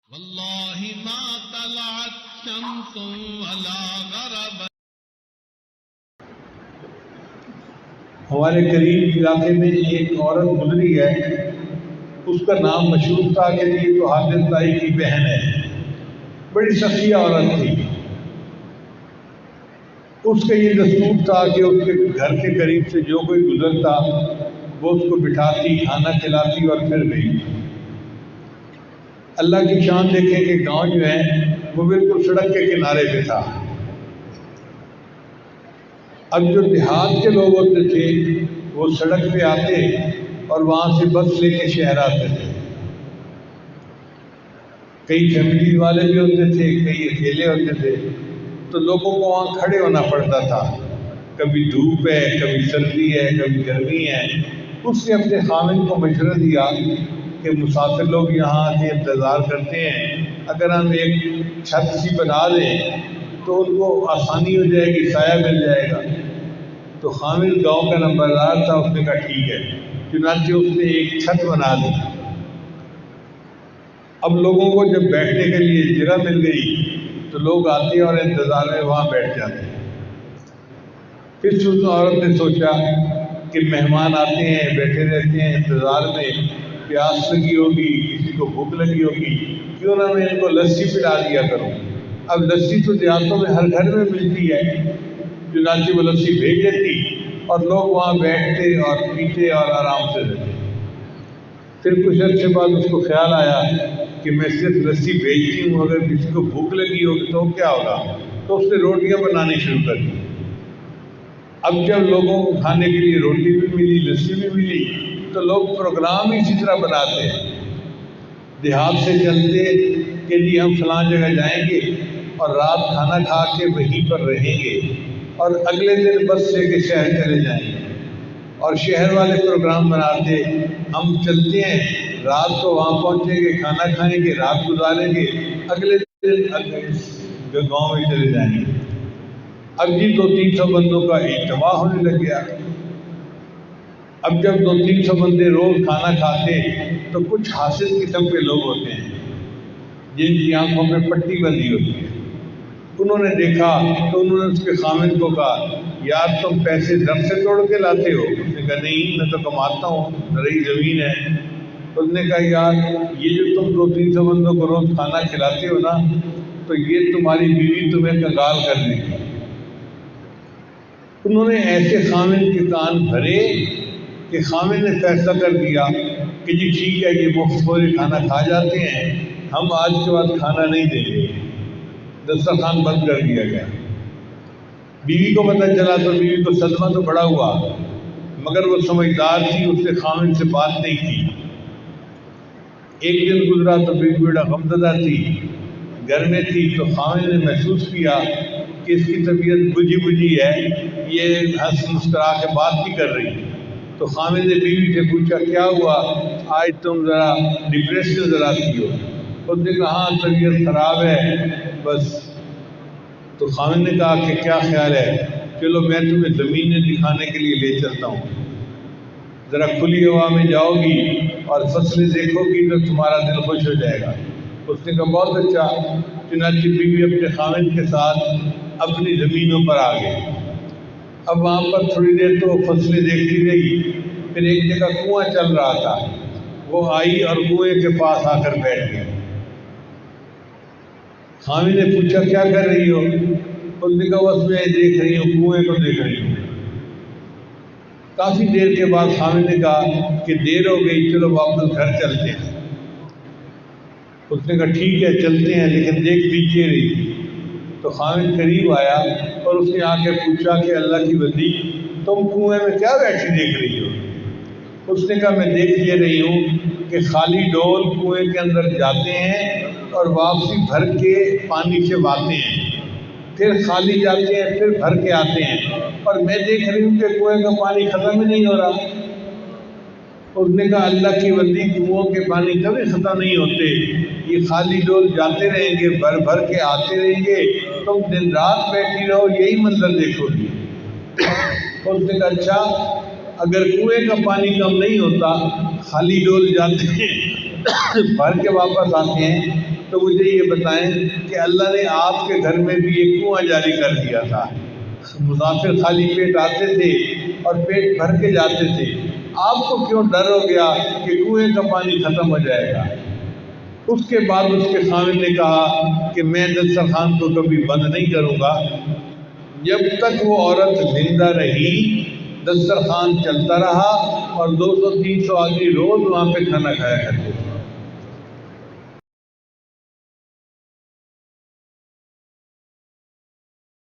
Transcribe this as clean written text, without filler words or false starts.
واللہ ما طلعت شمس ولا غربت. ہمارے قریب علاقے میں ایک عورت گزری ہے، اس کا نام مشہور تھا کہ یہ تو حافظ تائی کی بہن ہے، بڑی سخی عورت تھی۔ اس کا یہ دستور تھا کہ اس کے گھر کے قریب سے جو کوئی گزرتا وہ اس کو بٹھاتی، کھانا کھلاتی اور پھر گئی۔ اللہ کی شان دیکھیں کہ گاؤں جو ہے وہ بالکل سڑک کے کنارے پہ تھا۔ اب جو دیہات کے لوگ ہوتے تھے وہ سڑک پہ آتے اور وہاں سے بس لے کے شہر آتے تھے۔ کئی فیملی والے بھی ہوتے تھے، کئی اکیلے ہوتے تھے، تو لوگوں کو وہاں کھڑے ہونا پڑتا تھا۔ کبھی دھوپ ہے، کبھی سردی ہے، کبھی گرمی ہے۔ اس نے اپنے خاوند کو مشورہ دیا کہ مسافر لوگ یہاں آتے انتظار کرتے ہیں، اگر ہم ایک چھت سی بنا دیں تو ان کو آسانی ہو جائے گی، سایہ مل جائے گا۔ تو خاوند گاؤں کا نمبردار تھا، اس نے کہا ٹھیک ہے، چنانچہ اس نے ایک چھت بنا دی۔ اب لوگوں کو جب بیٹھنے کے لیے جگہ مل گئی تو لوگ آتے اور انتظار میں وہاں بیٹھ جاتے۔ پھر اس عورت نے سوچا کہ مہمان آتے ہیں، بیٹھے رہتے ہیں انتظار میں، پیاس لگی ہوگی، کسی کو بھوک لگی ہوگی، کیوں نہ میں ان کو لسی پلا دیا کروں۔ اب لسی تو دیہاتوں میں ہر گھر میں ملتی ہے، چنانچہ وہ لسی بھیج دیتی اور لوگ وہاں بیٹھتے اور پیتے اور آرام سے رہتے۔ پھر کچھ عرصے بعد اس کو خیال آیا کہ میں صرف لسی بھیجتی ہوں، اگر کسی کو بھوک لگی ہوگی تو کیا ہوگا، تو اس نے روٹیاں بنانی شروع کر دی۔ اب جب لوگوں کو کھانے کے لیے روٹی بھی ملی، لسی بھی ملی، تو لوگ پروگرام اسی طرح بناتے ہیں۔ دیہات سے چلتے کہ جی ہم فلاں جگہ جائیں گے اور رات کھانا کھا کے وہیں پر رہیں گے اور اگلے دن بس سے کے شہر چلے جائیں گے، اور شہر والے پروگرام بناتے ہم چلتے ہیں، رات کو وہاں پہنچیں گے، کھانا کھائیں گے، رات گزاریں گے، اگلے دن گاؤں میں چلے جائیں گے۔ اب جی 200-300 بندوں کا اجتماع ہونے لگ گیا۔ اب جب 200-300 بندے روز کھانا کھاتے تو کچھ حاسد قسم کے لوگ ہوتے ہیں جن کی آنکھوں میں پٹی بندھی ہوتی ہے۔ انہوں نے دیکھا تو انہوں نے اس کے خاوند کو کہا یار تم پیسے درخت سے توڑ کے لاتے ہو؟ اس نے کہا نہیں، میں تو کماتا ہوں، زرعی زمین ہے۔ اس نے کہا یار یہ جو تم 200-300 بندوں کو روز کھانا کھلاتے ہو نا، تو یہ تمہاری بیوی تمہیں کنگال کر دے گی۔ انہوں نے ایسے خاوند کے کان بھرے کہ خاوند نے فیصلہ کر دیا کہ جی ٹھیک ہے، یہ مفت خوری کھانا کھا جاتے ہیں، ہم آج کے بعد کھانا نہیں دیں گے۔ دسترخوان بند کر دیا گیا۔ بیوی کو پتہ چلا تو بیوی کو صدمہ تو بڑا ہوا، مگر وہ سمجھدار تھی، اس نے خاوند سے بات نہیں کی۔ ایک دن گزرا تو بیوی بڑا غمزدہ تھی، گھر میں تھی، تو خاوند نے محسوس کیا کہ اس کی طبیعت بجھی بجھی ہے، یہ ہنس مسکرا کے بات نہیں کر رہی۔ تو خاوند نے بیوی سے پوچھا کیا ہوا، آج تم ذرا ڈپریس نظر آتی ہو؟ اس نے کہا ہاں طبیعت خراب ہے بس۔ تو خاوند نے کہا کہ کیا خیال ہے، چلو میں تمہیں زمینیں دکھانے کے لیے لے چلتا ہوں، ذرا کھلی ہوا میں جاؤ گی اور فصلیں دیکھو گی تو تمہارا دل خوش ہو جائے گا۔ اس نے کہا بہت اچھا۔ چنانچہ بیوی اپنے خاوند کے ساتھ اپنی زمینوں پر آ گئی۔ اب وہاں پر تھوڑی دیر تو فصلیں دیکھتی رہی، پھر ایک جگہ کنواں چل رہا تھا، وہ آئی اور کنویں کے پاس آ کر بیٹھ گئی۔ خاوند نے پوچھا کیا کر رہی ہو؟ اس نے کہا بس میں دیکھ رہی ہوں، کنویں کو دیکھ رہی ہوں۔ کافی دیر کے بعد خاوند نے کہا کہ دیر ہو گئی، چلو واپس گھر چلتے ہیں۔ اس نے کہا ٹھیک ہے چلتے ہیں، لیکن دیکھ لیجیے رہی۔ تو خاوند قریب آیا اور اس نے آ کے پوچھا کہ اللہ کی بندی تم کنویں میں کیا بیٹھی دیکھ رہی ہو؟ اس نے کہا میں دیکھ یہ رہی ہوں کہ خالی ڈول کنویں کے اندر جاتے ہیں اور واپسی بھر کے پانی سے واتے ہیں، پھر خالی جاتے ہیں، پھر بھر کے آتے ہیں، اور میں دیکھ رہی ہوں کہ کنویں کا پانی ختم ہی نہیں ہو رہا۔ اس نے کہا اللہ کی بندی کنووں کے پانی کبھی ختم نہیں ہوتے، یہ خالی ڈول جاتے رہیں گے، بھر بھر کے آتے رہیں گے، تم دن رات بیٹھی رہو یہی منظر دیکھو گی۔ اس نے کہا اچھا، اگر کنویں کا پانی کم نہیں ہوتا، خالی ڈول جاتے ہیں بھر کے واپس آتے ہیں، تو مجھے یہ بتائیں کہ اللہ نے آپ کے گھر میں بھی ایک کنواں جاری کر دیا تھا، مسافر خالی پیٹ آتے تھے اور پیٹ بھر کے جاتے تھے، آپ کو کیوں ڈر ہو گیا کہ کنویں کا پانی ختم ہو جائے گا؟ اس کے بعد اس کے خاوند نے کہا کہ میں دسترخوان کو کبھی بند نہیں کروں گا۔ جب تک وہ عورت زندہ رہی دسترخوان چلتا رہا اور 200-300 آدمی روز وہاں پہ کھانا کھایا کرتے تھے۔